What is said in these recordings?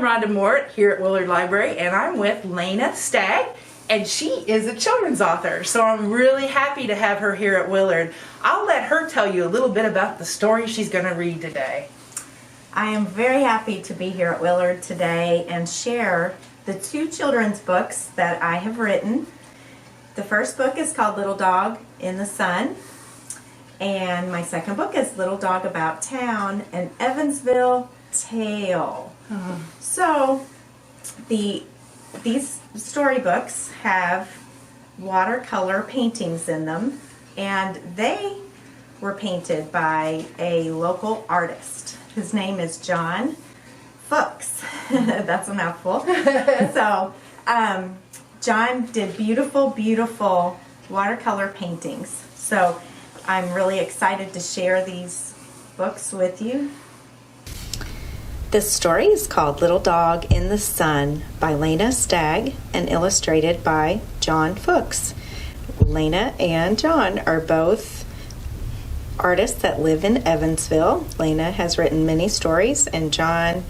I'm Rhonda Mort here at Willard Library, and I'm with Lanea Stagg, and she is a children's author, so I'm really happy to have her here at Willard. I'll let her tell you a little bit about the story she's going to read today. I am very happy to be here at Willard today and share the two children's books that I have written. The first book is called Little Dog in the Sun, and my second book is Little Dog About Town, an Evansville Tale. So these storybooks have watercolor paintings in them, and they were painted by a local artist. His name is Jon Fuchs. That's a mouthful. So Jon did beautiful, beautiful watercolor paintings. So I'm really excited to share these books with you. This story is called Little Dog in the Sun by Lanea Stagg and illustrated by Jon Fuchs. Lena and Jon are both artists that live in Evansville. Lena has written many stories, and Jon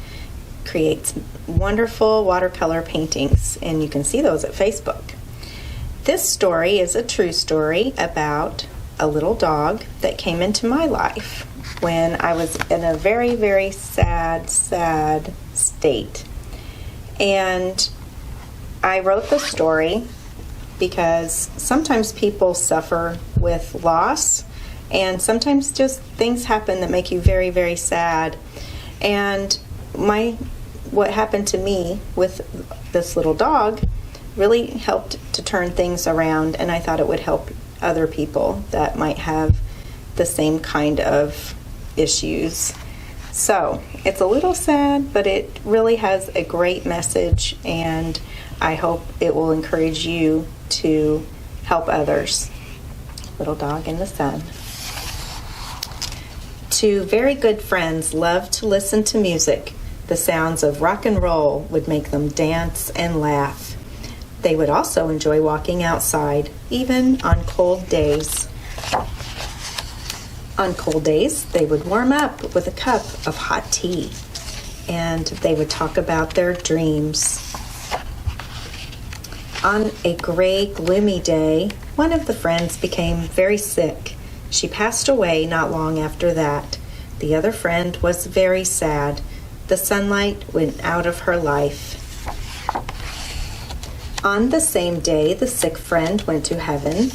creates wonderful watercolor paintings, and you can see those at Facebook. This story is a true story about a little dog that came into my life when I was in a very, very sad state. And I wrote the story because sometimes people suffer with loss, and sometimes just things happen that make you very, very sad. And what happened to me with this little dog really helped to turn things around, and I thought it would help other people that might have the same kind of issues. So it's a little sad, but it really has a great message, and I hope it will encourage you to help others. Little Dog in the Sun. Two very good friends loved to listen to music. The sounds of rock and roll would make them dance and laugh. They would also enjoy walking outside, even on cold days. On cold days, they would warm up with a cup of hot tea, and they would talk about their dreams. On a gray, gloomy day, one of the friends became very sick. She passed away not long after that. The other friend was very sad. The sunlight went out of her life. On the same day the sick friend went to heaven,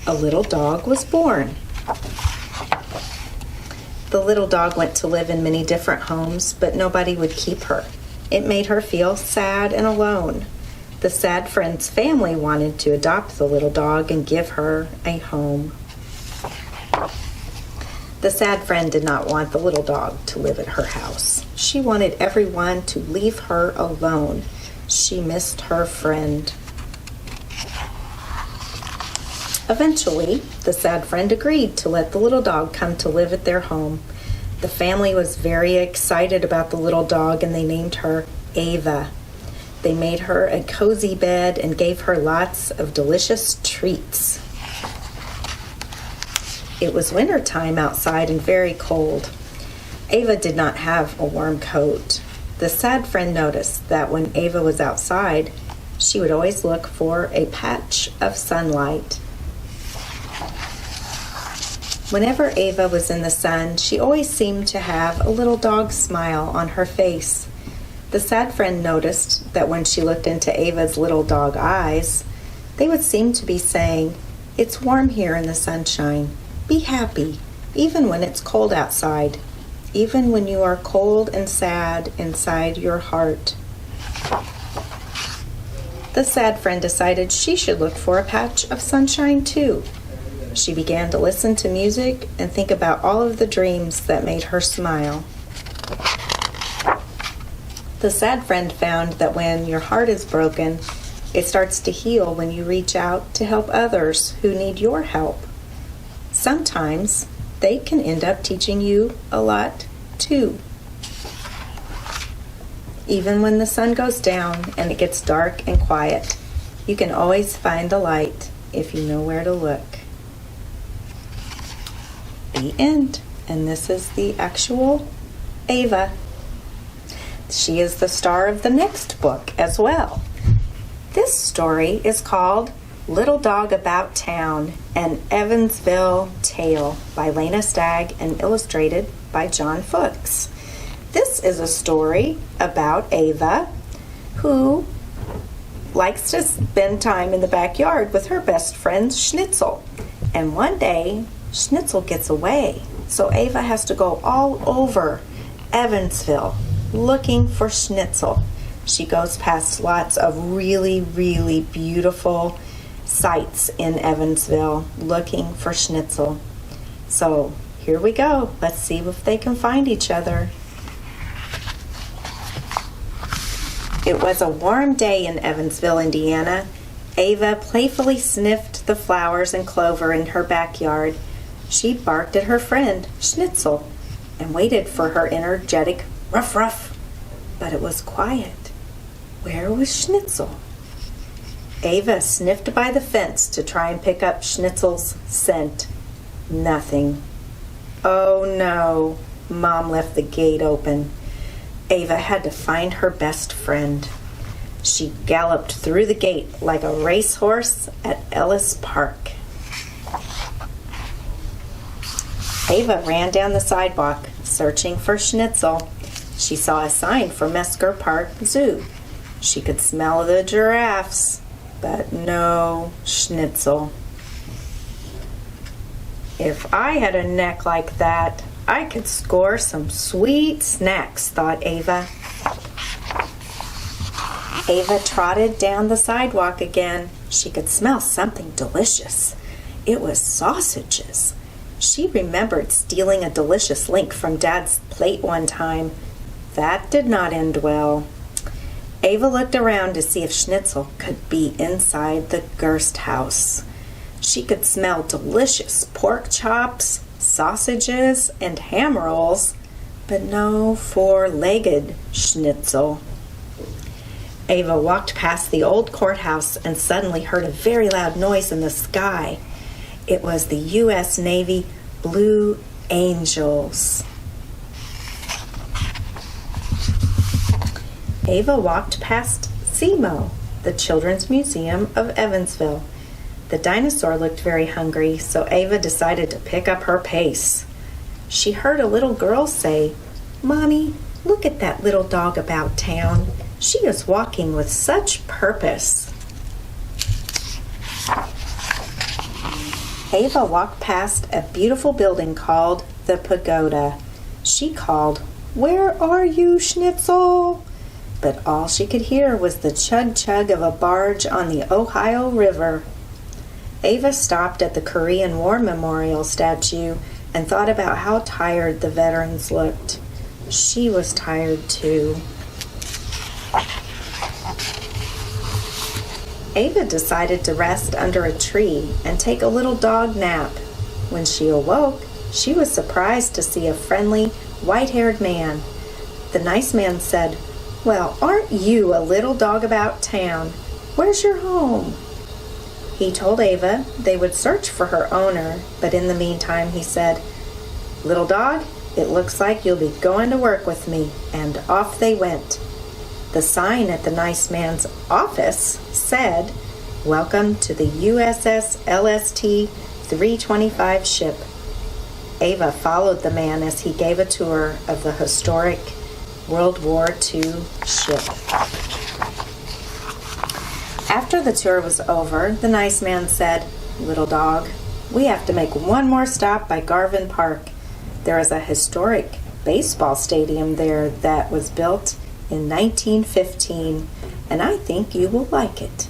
a little dog was born. The little dog went to live in many different homes, but nobody would keep her. It made her feel sad and alone. The sad friend's family wanted to adopt the little dog and give her a home. The sad friend did not want the little dog to live at her house. She wanted everyone to leave her alone. She missed her friend. Eventually, the sad friend agreed to let the little dog come to live at their home. The family was very excited about the little dog, and they named her Ava. They made her a cozy bed and gave her lots of delicious treats. It was winter time outside and very cold. Ava did not have a warm coat. The sad friend noticed that when Ava was outside, she would always look for a patch of sunlight. Whenever Ava was in the sun, she always seemed to have a little dog smile on her face. The sad friend noticed that when she looked into Ava's little dog eyes, they would seem to be saying, "It's warm here in the sunshine. Be happy, even when it's cold outside, even when you are cold and sad inside your heart." The sad friend decided she should look for a patch of sunshine too. She began to listen to music and think about all of the dreams that made her smile. The sad friend found that when your heart is broken, it starts to heal when you reach out to help others who need your help. Sometimes they can end up teaching you a lot too. Even when the sun goes down and it gets dark and quiet, you can always find the light if you know where to look. The end. And this is the actual Ava. She is the star of the next book as well. This story is called Little Dog About Town, an Evansville Tale by Lanea Stagg and illustrated by Jon Fuchs. This is a story about Ava, who likes to spend time in the backyard with her best friend Schnitzel. And one day, Schnitzel gets away, so Ava has to go all over Evansville looking for Schnitzel. She goes past lots of really, really beautiful sites in Evansville looking for Schnitzel. So here we go. Let's see if they can find each other. It was a warm day in Evansville, Indiana. Ava playfully sniffed the flowers and clover in her backyard. She barked at her friend, Schnitzel, and waited for her energetic ruff ruff. But it was quiet. Where was Schnitzel? Ava sniffed by the fence to try and pick up Schnitzel's scent. Nothing. Oh no, Mom left the gate open. Ava had to find her best friend. She galloped through the gate like a racehorse at Ellis Park. Ava ran down the sidewalk, searching for Schnitzel. She saw a sign for Mesker Park Zoo. She could smell the giraffes, but no Schnitzel. If I had a neck like that, I could score some sweet snacks, thought Ava. Ava trotted down the sidewalk again. She could smell something delicious. It was sausages. She remembered stealing a delicious link from Dad's plate one time. That did not end well. Ava looked around to see if Schnitzel could be inside the Gerst house. She could smell delicious pork chops, sausages, and ham rolls, but no four-legged Schnitzel. Ava walked past the old courthouse and suddenly heard a very loud noise in the sky. It was the U.S. Navy Blue Angels. Ava walked past SEMO, the Children's Museum of Evansville. The dinosaur looked very hungry, so Ava decided to pick up her pace. She heard a little girl say, "Mommy, look at that little dog about town. She is walking with such purpose." Ava walked past a beautiful building called the Pagoda. She called, "Where are you, Schnitzel?" But all she could hear was the chug-chug of a barge on the Ohio River. Ava stopped at the Korean War Memorial statue and thought about how tired the veterans looked. She was tired too. Ava decided to rest under a tree and take a little dog nap. When she awoke, she was surprised to see a friendly, white-haired man. The nice man said, "Well, aren't you a little dog about town? Where's your home?" He told Ava they would search for her owner, but in the meantime he said, "Little dog, it looks like you'll be going to work with me," and off they went. The sign at the nice man's office said, "Welcome to the USS LST 325 ship." Ava followed the man as he gave a tour of the historic World War II ship. After the tour was over, the nice man said, "Little dog, we have to make one more stop by Garvin Park. There is a historic baseball stadium there that was built in 1915, and I think you will like it."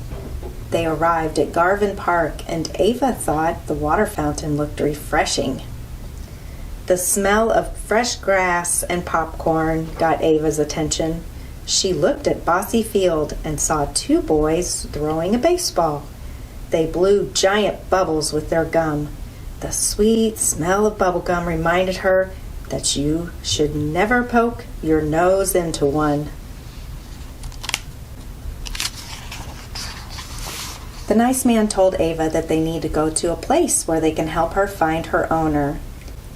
They arrived at Garvin Park, and Ava thought the water fountain looked refreshing. The smell of fresh grass and popcorn got Ava's attention. She looked at Bossy Field and saw two boys throwing a baseball. They blew giant bubbles with their gum. The sweet smell of bubble gum reminded her that you should never poke your nose into one. The nice man told Ava that they need to go to a place where they can help her find her owner.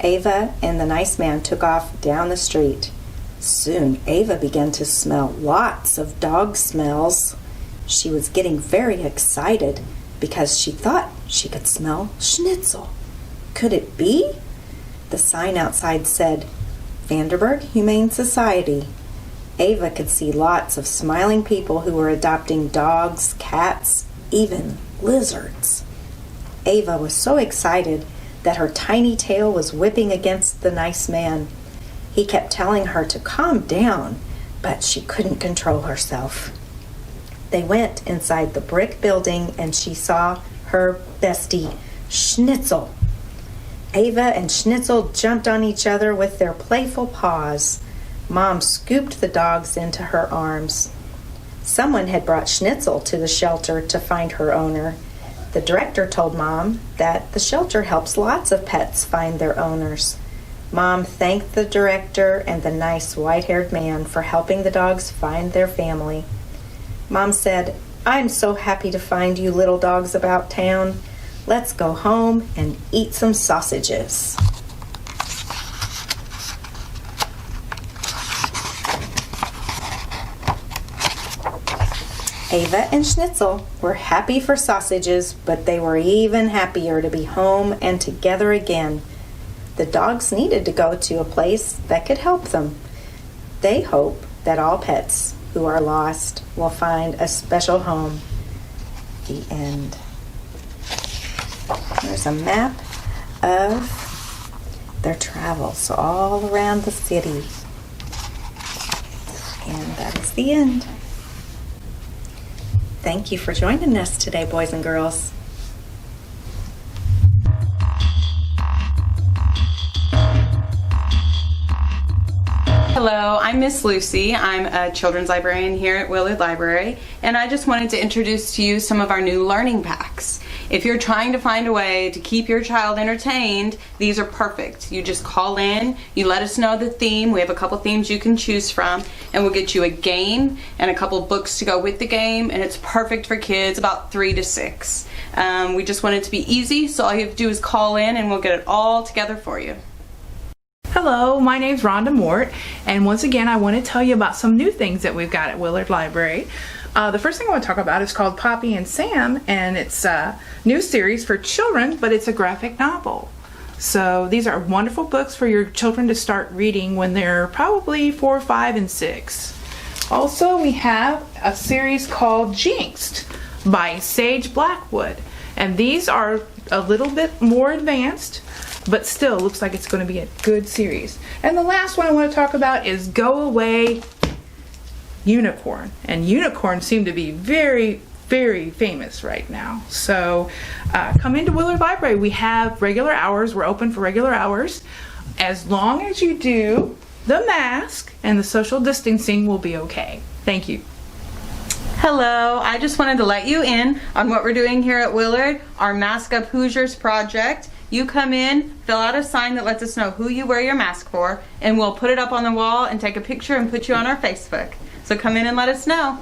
Ava and the nice man took off down the street. Soon Ava began to smell lots of dog smells. She was getting very excited because she thought she could smell Schnitzel. Could it be? The sign outside said, Vanderburg Humane Society. Ava could see lots of smiling people who were adopting dogs, cats, even lizards. Ava was so excited that her tiny tail was whipping against the nice man. He kept telling her to calm down, but she couldn't control herself. They went inside the brick building and she saw her bestie, Schnitzel. Ava and Schnitzel jumped on each other with their playful paws. Mom scooped the dogs into her arms. Someone had brought Schnitzel to the shelter to find her owner. The director told Mom that the shelter helps lots of pets find their owners. Mom thanked the director and the nice white-haired man for helping the dogs find their family. Mom said, I'm so happy to find you little dogs about town. Let's go home and eat some sausages. Ava and Schnitzel were happy for sausages, but they were even happier to be home and together again. The dogs needed to go to a place that could help them. They hope that all pets who are lost will find a special home. The end. There's a map of their travels all around the city. And that is the end. Thank you for joining us today, boys and girls. Hello, I'm Miss Lucy. I'm a children's librarian here at Willard Library, and I just wanted to introduce to you some of our new learning packs. If you're trying to find a way to keep your child entertained, these are perfect. You just call in, you let us know the theme. We have a couple themes you can choose from, and we'll get you a game and a couple books to go with the game, and it's perfect for kids about 3 to 6. We just want it to be easy, so all you have to do is call in and we'll get it all together for you. Hello, my name's Rhonda Mort, and once again I want to tell you about some new things that we've got at Willard Library. The first thing I want to talk about is called Poppy and Sam, and it's a new series for children, but it's a graphic novel. So these are wonderful books for your children to start reading when they're probably 4, 5, and 6. Also, we have a series called Jinxed by Sage Blackwood, and these are a little bit more advanced, but still looks like it's going to be a good series. And the last one I want to talk about is Go Away Unicorn. And unicorns seem to be very, very famous right now. So come into Willard Library. We have regular hours. We're open for regular hours. As long as you do the mask and the social distancing will be okay. Thank you. Hello, I just wanted to let you in on what we're doing here at Willard, our Mask Up Hoosiers project. You come in, fill out a sign that lets us know who you wear your mask for, and we'll put it up on the wall and take a picture and put you on our Facebook. So come in and let us know.